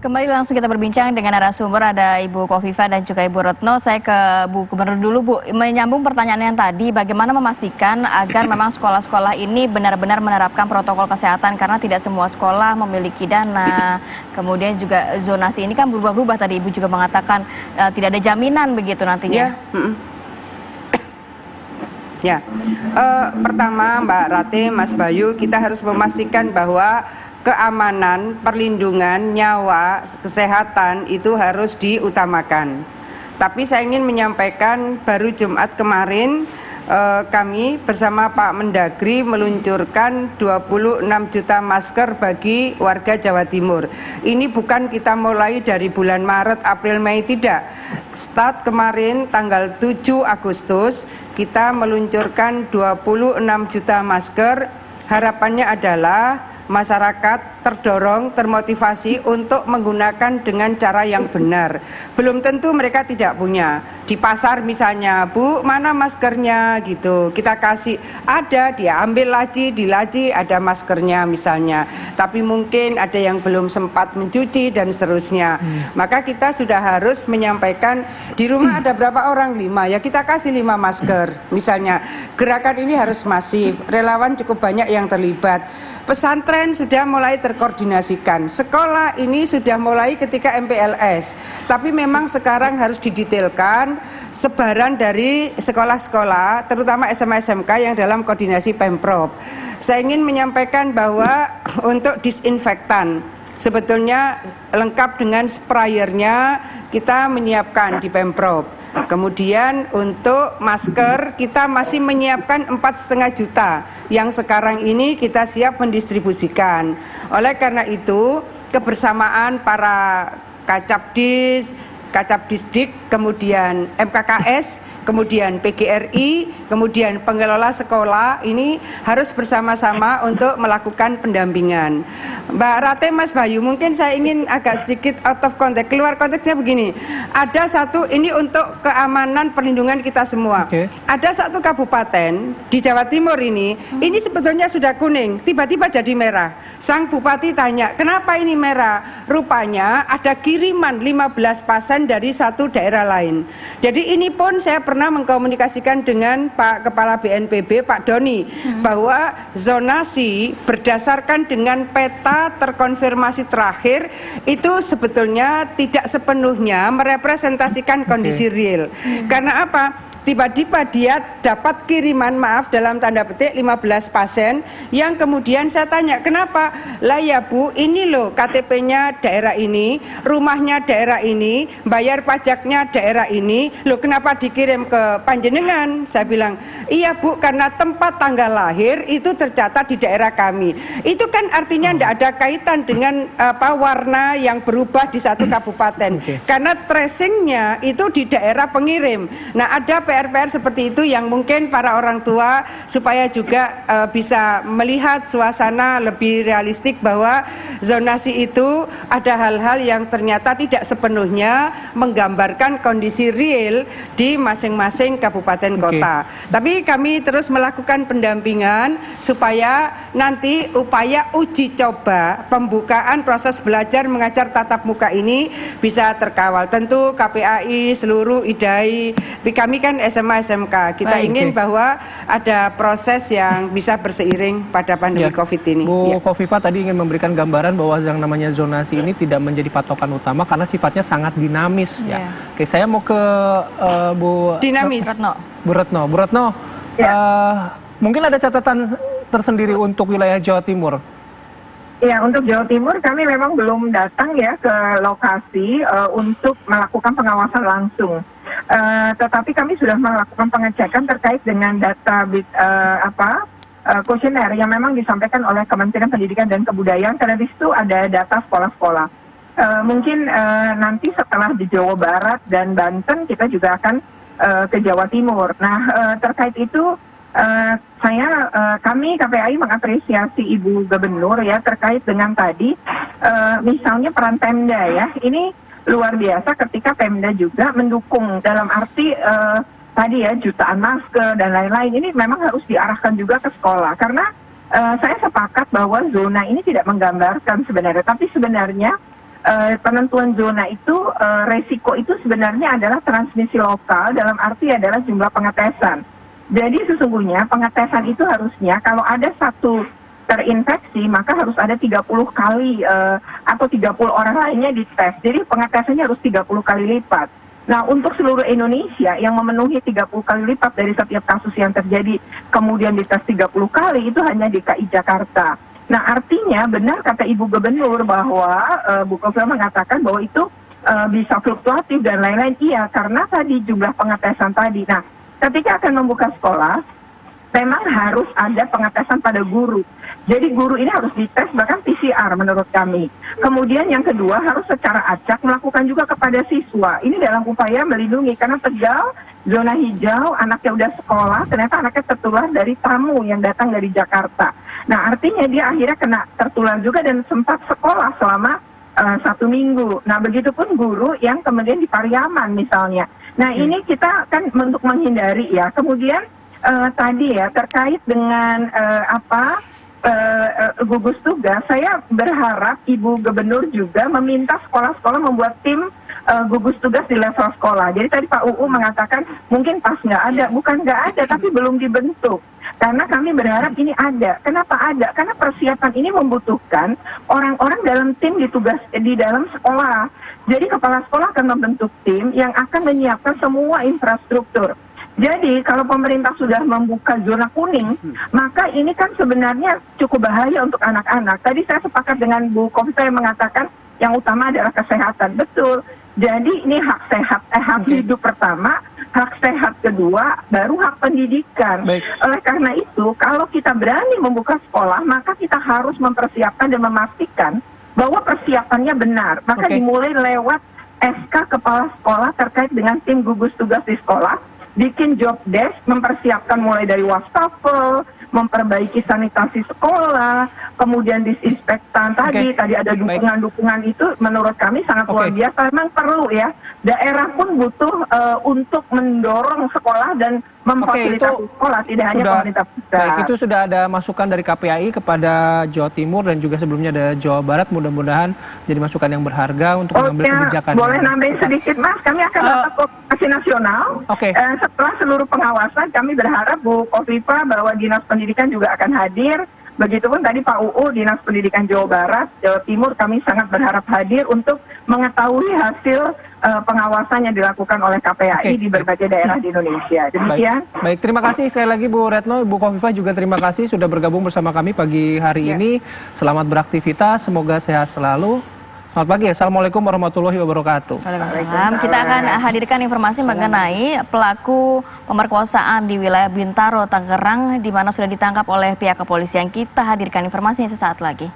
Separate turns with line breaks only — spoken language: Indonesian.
Kembali langsung kita berbincang dengan narasumber, ada Ibu Kofifa dan juga Ibu Retno. Saya ke Bu Gubernur dulu, Bu. Menyambung pertanyaan yang tadi, bagaimana memastikan agar memang sekolah-sekolah ini benar-benar menerapkan protokol kesehatan, karena tidak semua sekolah memiliki dana. Kemudian juga zonasi ini kan berubah-ubah, tadi Ibu juga mengatakan tidak ada jaminan begitu nantinya.
Pertama Mbak Rate, Mas Bayu, kita harus memastikan bahwa keamanan, perlindungan, nyawa, kesehatan itu harus diutamakan. Tapi saya ingin menyampaikan, baru Jumat kemarin kami bersama Pak Mendagri meluncurkan 26 juta masker bagi warga Jawa Timur. Ini bukan kita mulai dari bulan Maret, April, Mei, tidak. Start kemarin tanggal 7 Agustus kita meluncurkan 26 juta masker. Harapannya adalah masyarakat terdorong, termotivasi untuk menggunakan dengan cara yang benar. Belum tentu mereka tidak punya. Di pasar misalnya, Bu, mana maskernya gitu. Kita kasih, ada, dia ambil laci, di laci ada maskernya misalnya. Tapi mungkin ada yang belum sempat mencuci dan seterusnya. Maka kita sudah harus menyampaikan, di rumah ada berapa orang? 5, ya kita kasih 5 masker. Misalnya, gerakan ini harus masif, relawan cukup banyak yang terlibat. Pesantren sudah mulai terkoordinasikan. Sekolah ini sudah mulai ketika MPLS. Tapi memang sekarang harus didetailkan sebaran dari sekolah-sekolah, terutama SMA SMK yang dalam koordinasi Pemprov. Saya ingin menyampaikan bahwa untuk disinfektan sebetulnya lengkap dengan sprayernya kita menyiapkan di Pemprov. Kemudian untuk masker kita masih menyiapkan 4,5 juta yang sekarang ini kita siap mendistribusikan. Oleh karena itu kebersamaan para Kacapdis, Kacapdisdik, kemudian MKKS, kemudian PGRI, kemudian pengelola sekolah ini harus bersama-sama untuk melakukan pendampingan. Mbak Rate, Mas Bayu, mungkin saya ingin agak sedikit out of context, keluar konteksnya begini. Ada satu, ini untuk keamanan perlindungan kita semua. Ada satu kabupaten di Jawa Timur ini sebetulnya sudah kuning, tiba-tiba jadi merah. Sang bupati tanya, kenapa ini merah? Rupanya ada kiriman 15 pasien dari satu daerah lain. Jadi ini pun saya pernah mengkomunikasikan dengan Pak Kepala BNPB, Pak Doni, bahwa zonasi berdasarkan dengan peta terkonfirmasi terakhir itu sebetulnya tidak sepenuhnya merepresentasikan kondisi real. Karena apa? Tiba-tiba dia dapat kiriman, maaf dalam tanda petik, 15 pasien yang kemudian saya tanya, kenapa? Lah ya Bu, ini loh KTP-nya daerah ini, rumahnya daerah ini, bayar pajaknya daerah ini, loh kenapa dikirim ke Panjenengan? Saya bilang, iya Bu, karena tempat tanggal lahir itu tercatat di daerah kami. Itu kan artinya tidak ada kaitan dengan warna yang berubah di satu kabupaten. Karena tracingnya itu di daerah pengirim. Nah, ada PR-PR seperti itu yang mungkin para orang tua supaya juga bisa melihat suasana lebih realistik bahwa zonasi itu ada hal-hal yang ternyata tidak sepenuhnya menggambarkan kondisi real di masing-masing kabupaten kota. Tapi kami terus melakukan pendampingan supaya nanti upaya uji coba pembukaan proses belajar mengajar tatap muka ini bisa terkawal. Tentu KPAI, seluruh IDAI, kami kan SMA SMK, kita ingin bahwa ada proses yang bisa berseiring pada pandemi COVID ini.
Bu Kofifa tadi ingin memberikan gambaran bahwa yang namanya zonasi ini tidak menjadi patokan utama karena sifatnya sangat dinamis. Oke, saya mau ke Bu
Retno.
Bu Retno, mungkin ada catatan tersendiri untuk wilayah Jawa Timur.
Ya, untuk Jawa Timur kami memang belum datang ya ke lokasi untuk melakukan pengawasan langsung. Tetapi kami sudah melakukan pengecekan terkait dengan data kuesioner yang memang disampaikan oleh Kementerian Pendidikan dan Kebudayaan, karena di situ ada data sekolah-sekolah. Mungkin nanti setelah di Jawa Barat dan Banten kita juga akan ke Jawa Timur. Nah, terkait itu kami KPAI mengapresiasi Ibu Gubernur ya terkait dengan tadi misalnya peran Pemda ya. Ini luar biasa ketika Pemda juga mendukung dalam arti tadi ya jutaan masker dan lain-lain. Ini memang harus diarahkan juga ke sekolah karena saya sepakat bahwa zona ini tidak menggambarkan sebenarnya, tapi sebenarnya penentuan zona itu resiko itu sebenarnya adalah transmisi lokal, dalam arti adalah jumlah pengetesan. Jadi sesungguhnya pengetesan itu harusnya kalau ada satu terinfeksi maka harus ada 30 kali atau 30 orang lainnya dites. Jadi pengetesannya harus 30 kali lipat. Nah, untuk seluruh Indonesia yang memenuhi 30 kali lipat dari setiap kasus yang terjadi kemudian dites 30 kali itu hanya DKI Jakarta. Nah, artinya benar kata Ibu Gubernur bahwa Bu Kofifa mengatakan bahwa itu bisa fluktuatif dan lain-lain. Iya, karena tadi jumlah pengetesan tadi. Nah, ketika akan membuka sekolah, memang harus ada pengetesan pada guru. Jadi guru ini harus dites bahkan PCR menurut kami. Kemudian yang kedua harus secara acak melakukan juga kepada siswa. Ini dalam upaya melindungi karena Tegal zona hijau, anaknya udah sekolah, ternyata anaknya tertular dari tamu yang datang dari Jakarta. Nah, artinya dia akhirnya kena tertular juga dan sempat sekolah selama 1 minggu. Nah, begitupun guru yang kemudian di Pariaman misalnya. Nah, ini kita kan untuk menghindari ya. Kemudian tadi ya terkait dengan gugus tugas, saya berharap Ibu Gubernur juga meminta sekolah-sekolah membuat tim gugus tugas di level sekolah. Jadi tadi Pak UU mengatakan mungkin pas nggak ada, bukan nggak ada, tapi belum dibentuk. Karena kami berharap ini ada. Kenapa ada? Karena persiapan ini membutuhkan orang-orang dalam tim di dalam sekolah. Jadi kepala sekolah akan membentuk tim yang akan menyiapkan semua infrastruktur. Jadi kalau pemerintah sudah membuka zona kuning, maka ini kan sebenarnya cukup bahaya untuk anak-anak. Tadi saya sepakat dengan Bu Kofifa yang mengatakan yang utama adalah kesehatan. Betul. Jadi ini hak sehat, hak hidup pertama, hak sehat kedua, baru hak pendidikan.
Baik.
Oleh karena itu, kalau kita berani membuka sekolah, maka kita harus mempersiapkan dan memastikan bahwa persiapannya benar. Maka dimulai lewat SK kepala sekolah terkait dengan tim gugus tugas di sekolah, bikin job desk, mempersiapkan mulai dari wastafel, memperbaiki sanitasi sekolah, kemudian disinfektan tadi ada dukungan-dukungan itu menurut kami sangat luar biasa. Memang perlu ya, daerah pun butuh untuk mendorong sekolah dan memfasilitasi sekolah, tidak hanya pemerintah pusat.
Baik, itu sudah ada masukan dari KPAI kepada Jawa Timur dan juga sebelumnya ada Jawa Barat. Mudah-mudahan jadi masukan yang berharga untuk mengambil kebijakan.
Boleh nambahin sedikit Mas, kami akan dapat koordinasi nasional. Setelah seluruh pengawasan, kami berharap Bu Kofifa bahwa Dinas Pendidikan juga akan hadir. Begitupun tadi Pak UU, Dinas Pendidikan Jawa Barat, Jawa Timur, kami sangat berharap hadir untuk mengetahui hasil pengawasan yang dilakukan oleh KPAI di berbagai daerah di Indonesia. Demikian.
Baik, terima kasih sekali lagi Bu Retno, Bu Kofifa juga terima kasih sudah bergabung bersama kami pagi hari ini. Selamat beraktivitas, semoga sehat selalu. Selamat pagi, Assalamualaikum warahmatullahi wabarakatuh.
Waalaikumsalam. Kita akan hadirkan informasi mengenai pelaku pemerkosaan di wilayah Bintaro, Tangerang, di mana sudah ditangkap oleh pihak kepolisian. Kita hadirkan informasinya sesaat lagi.